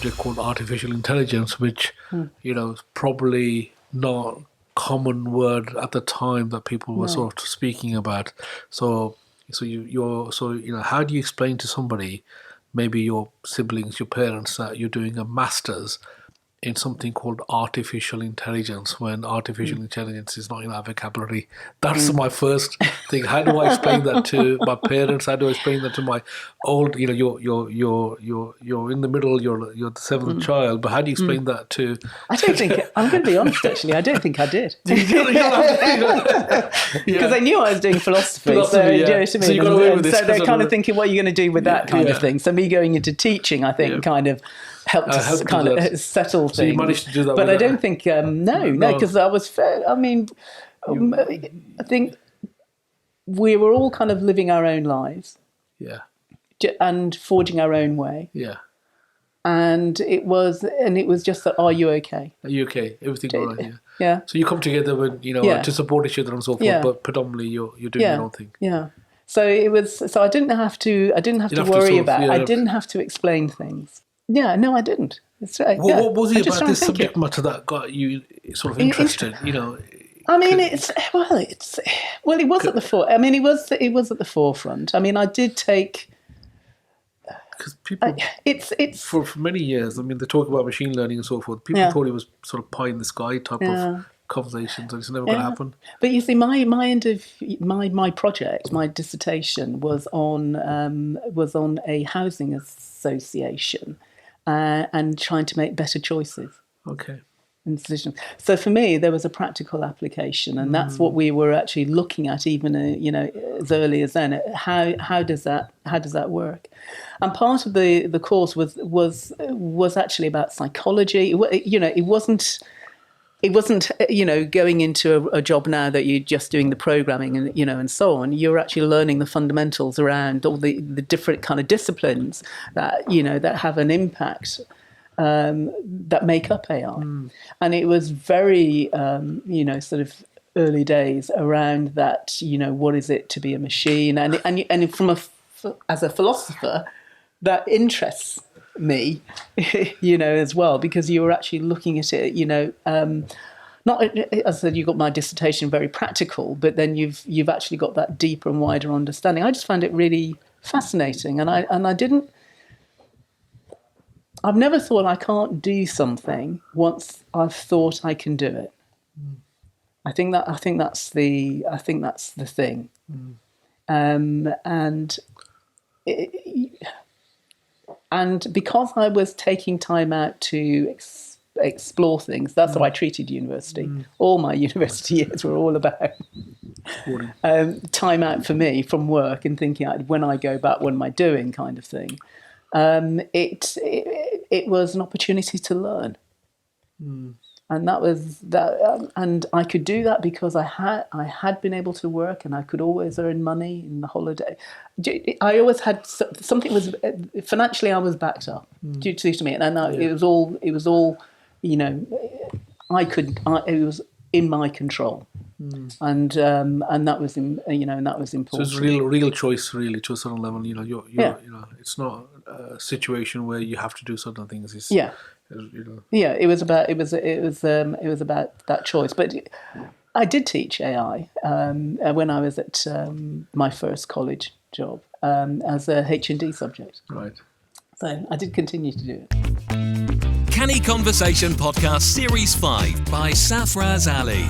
subject called artificial intelligence, which is probably not common word at the time that people were sort of speaking about. So how do you explain to somebody, maybe your siblings, your parents, that you're doing a master's in something called artificial intelligence when artificial intelligence is not in our vocabulary? That's my first thing. How do I explain that to my parents? How do I explain that to my old, you're in the middle, you're the seventh child, but how do you explain that to... I don't think, I'm going to be honest actually, I don't think I did. Because I knew I was doing philosophy, so you know what I mean? So you got away with this. So they're kind of thinking, what are you going to do with that kind of thing? So me going into teaching, I think, kind of helped us kind of settle things. So you managed to do that. But I don't think, no, because I was fair. I mean, I think we were all kind of living our own lives. Yeah. And forging our own way. Yeah. And it was just that, are you okay? Are you okay? Everything all right? Yeah. Yeah. So you come together when, to support each other and so forth, but predominantly you're doing your own thing. Yeah. So it was, so I didn't have to worry about it. I didn't have to explain things. Yeah, no, I didn't. That's right. Well, what was it about this subject matter that got you sort of interested? I mean, it was at the fore. I mean, it was at the forefront. I mean, I did take. Because people, for many years, I mean, they talk about machine learning and so forth. People thought it was sort of pie in the sky type of conversations, and it's never going to happen. But you see, my end of my project, my dissertation was on a housing association. And trying to make better choices. Okay. In decisions. So for me, there was a practical application, and that's what we were actually looking at, even as early as then. How does that work? And part of the course was actually about psychology. It wasn't going into a job now that you're just doing the programming and so on. You're actually learning the fundamentals around all the different kind of disciplines that that have an impact that make up AI. And it was very sort of early days around that. What is it to be a machine? And as a philosopher, that interests me, as well, because you were actually looking at it, not, as I said, you got my dissertation very practical, but then you've actually got that deeper and wider understanding. I just found it really fascinating, and I've never thought I can't do something once I've thought I can do it. I think that's the thing, and because I was taking time out to explore things, that's how I treated university. All my university years were all about time out for me from work and thinking, when I go back, what am I doing, kind of thing. It was an opportunity to learn, and that was that. And I could do that because I had been able to work, and I could always earn money in the holiday. I always had something. Was financially I was backed up. Do you see what I mean? And it was all. It was in my control. And that was that was important. So it's real choice, really, to a certain level. You're it's not a situation where you have to do certain things. It's, it was about that choice. But I did teach AI when I was at my first college job as a H&D subject. Right. So I did continue to do it. Canny Conversation Podcast Series 5 by Safaraz Ali.